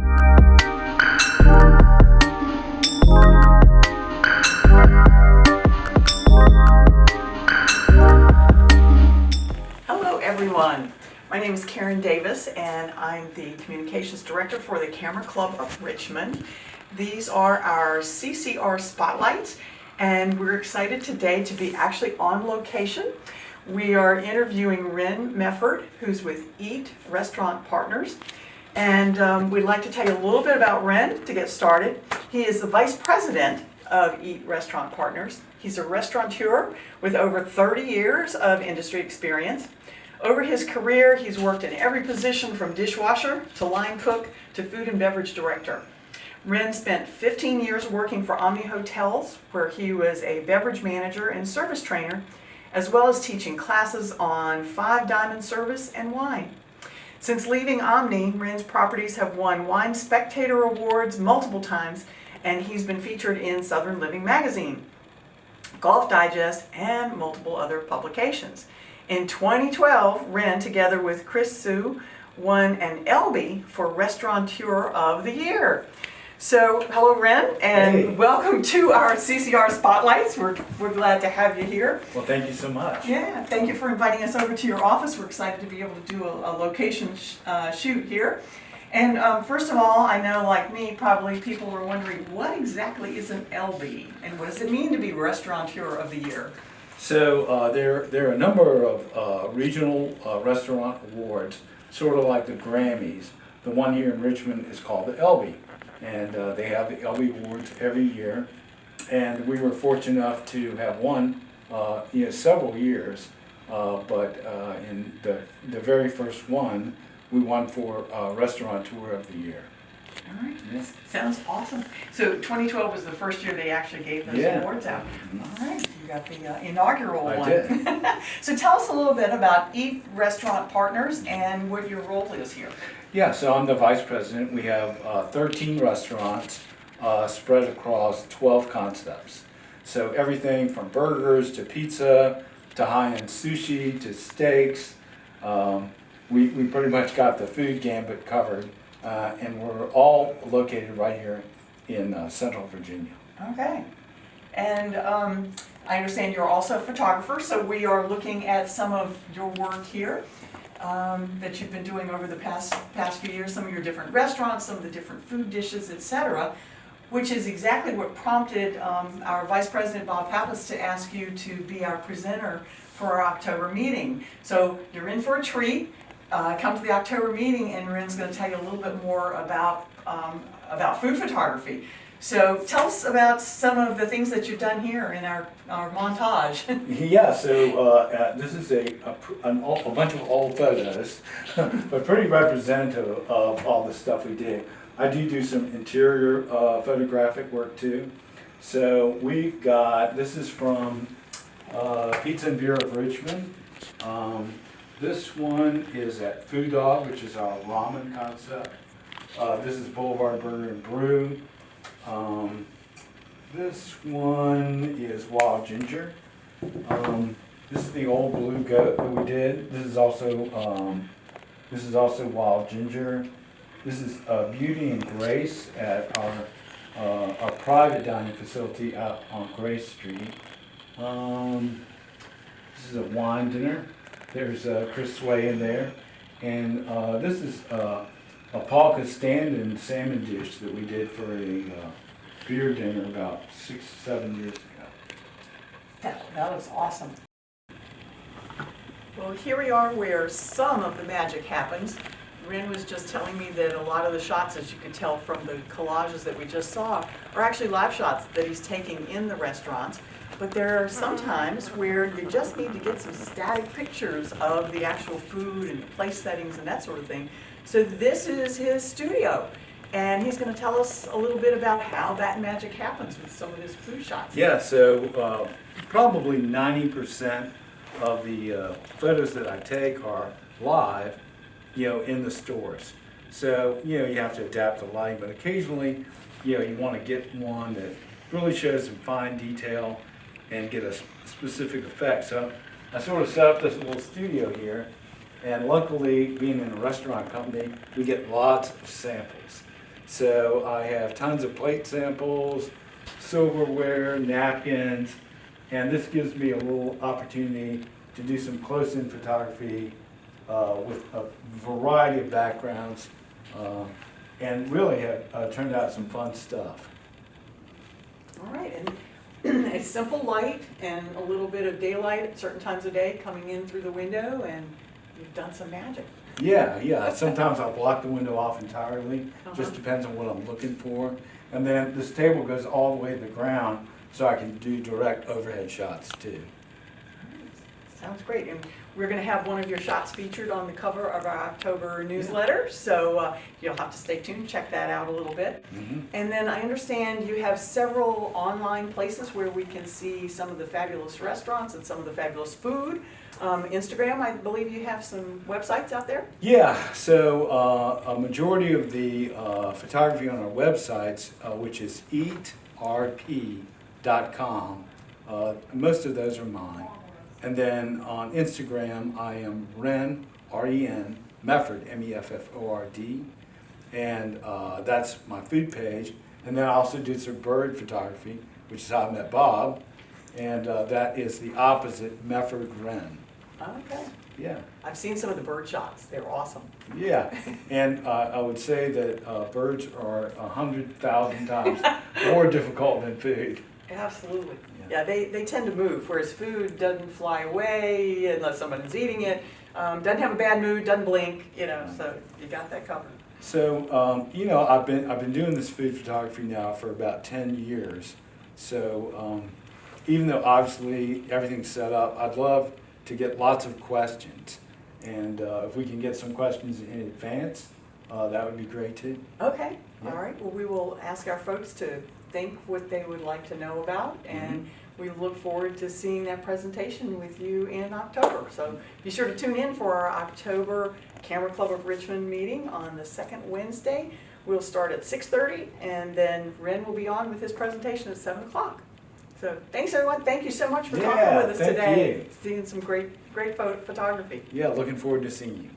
Hello everyone, my name is Karen Davis and I'm the Communications Director for the Camera Club of Richmond. These are our CCR spotlights and we're excited today to be actually on location. We are interviewing Ren Mefford, who's with Eat Restaurant Partners. And we'd like to tell you a little bit about Ren to get started. He is the Vice President of Eat Restaurant Partners. He's a restaurateur with over 30 years of industry experience. Over his career, he's worked in every position from dishwasher to line cook to food and beverage director. Ren spent 15 years working for Omni Hotels, where he was a beverage manager and service trainer, as well as teaching classes on Five Diamond service and wine. Since leaving Omni, Ren's properties have won Wine Spectator Awards multiple times, and he's been featured in Southern Living Magazine, Golf Digest, and multiple other publications. In 2012, Ren, together with Chris Sue, won an ELBY for Restaurateur of the Year. So, hello Ren, and Hey. Welcome to our CCR Spotlights. We're glad to have you here. Well, thank you so much. Yeah, thank you for inviting us over to your office. We're excited to be able to do a location shoot here. And first of all, I know like me, probably people were wondering, what exactly is an ELBY? And what does it mean to be Restaurateur of the Year? So there are a number of regional restaurant awards, sort of like the Grammys. The one here in Richmond is called the ELBY, and they have the ELBY Awards every year. And we were fortunate enough to have won several years, but in the very first one, we won for Restaurateur of the Year. All right, Yeah. sounds awesome. So 2012 was the first year they actually gave those Yeah. awards out. All right, you got the inaugural I one. did. So tell us a little bit about Eat Restaurant Partners and what your role is here. Yeah, so I'm the vice president. We have 13 restaurants spread across 12 concepts. So everything from burgers to pizza to high-end sushi to steaks. We pretty much got the food gambit covered, and we're all located right here in Central Virginia. Okay. And I understand you're also a photographer, so we are looking at some of your work here that you've been doing over the past few years, some of your different restaurants, some of the different food dishes, etc., which is exactly what prompted our Vice President Bob Pappas to ask you to be our presenter for our October meeting. So you're in for a treat. Come to the October meeting and Ren's going to tell you a little bit more about food photography. So tell us about some of the things that you've done here in our montage. Yeah, so this is a bunch of old photos, but pretty representative of all the stuff we did. I do some interior photographic work too. So we've got, this is from Pizza and Beer of Richmond. This one is at Food Dog, which is our ramen concept. This is Boulevard Burger and Brew. This one is Wild Ginger. This is the old Blue Goat that we did. This is also Wild Ginger. This is Beauty and Grace at our private dining facility out on Grace Street. This is a wine dinner. There's Chris Sway in there. And this is a Paul Costandin salmon dish that we did for a beer dinner about 6-7 years ago. That was awesome. Well, here we are where some of the magic happens. Ren was just telling me that a lot of the shots, as you could tell from the collages that we just saw, are actually live shots that he's taking in the restaurants. But there are some times where you just need to get some static pictures of the actual food and place settings and that sort of thing. So this is his studio, and he's going to tell us a little bit about how that magic happens with some of his food shots. Yeah, so probably 90% of the photos that I take are live, in the stores. So, you have to adapt the lighting, but occasionally, you want to get one that really shows some fine detail and get a specific effect. So I sort of set up this little studio here, and luckily, being in a restaurant company, we get lots of samples. So I have tons of plate samples, silverware, napkins, and this gives me a little opportunity to do some close-in photography with a variety of backgrounds, and really have turned out some fun stuff. All right, and a simple light and a little bit of daylight at certain times of day coming in through the window, and you've done some magic. Yeah. Sometimes I'll block the window off entirely. Just Uh-huh. depends on what I'm looking for. And then this table goes all the way to the ground, so I can do direct overhead shots too. Sounds great. And we're going to have one of your shots featured on the cover of our October newsletter, so you'll have to stay tuned, check that out a little bit. Mm-hmm. And then I understand you have several online places where we can see some of the fabulous restaurants and some of the fabulous food. Instagram, I believe you have some websites out there? Yeah, so a majority of the photography on our websites, which is eatrp.com, most of those are mine. And then on Instagram, I am Ren, R-E-N, Mefford, M-E-F-F-O-R-D, and that's my food page. And then I also do some bird photography, which is how I met Bob, and that is the opposite, Mefford Ren. Okay. Yeah. I've seen some of the bird shots. They're awesome. Yeah, and I would say that birds are 100,000 times more difficult than food. Absolutely. Yeah. Yeah, they tend to move, whereas food doesn't fly away unless someone's eating it, doesn't have a bad mood, doesn't blink, so you got that covered. So, I've been doing this food photography now for about 10 years. So, even though obviously everything's set up, I'd love to get lots of questions. And if we can get some questions in advance, that would be great too. Okay, Yeah. all right. Well, we will ask our folks to think what they would like to know about, and we look forward to seeing that presentation with you in October. So be sure to tune in for our October Camera Club of Richmond meeting on the second Wednesday. We'll start at 6:30, and then Ren will be on with his presentation at 7 o'clock. So thanks, everyone. Thank you so much for talking with us thank today. you. Seeing some great photography. Yeah, looking forward to seeing you.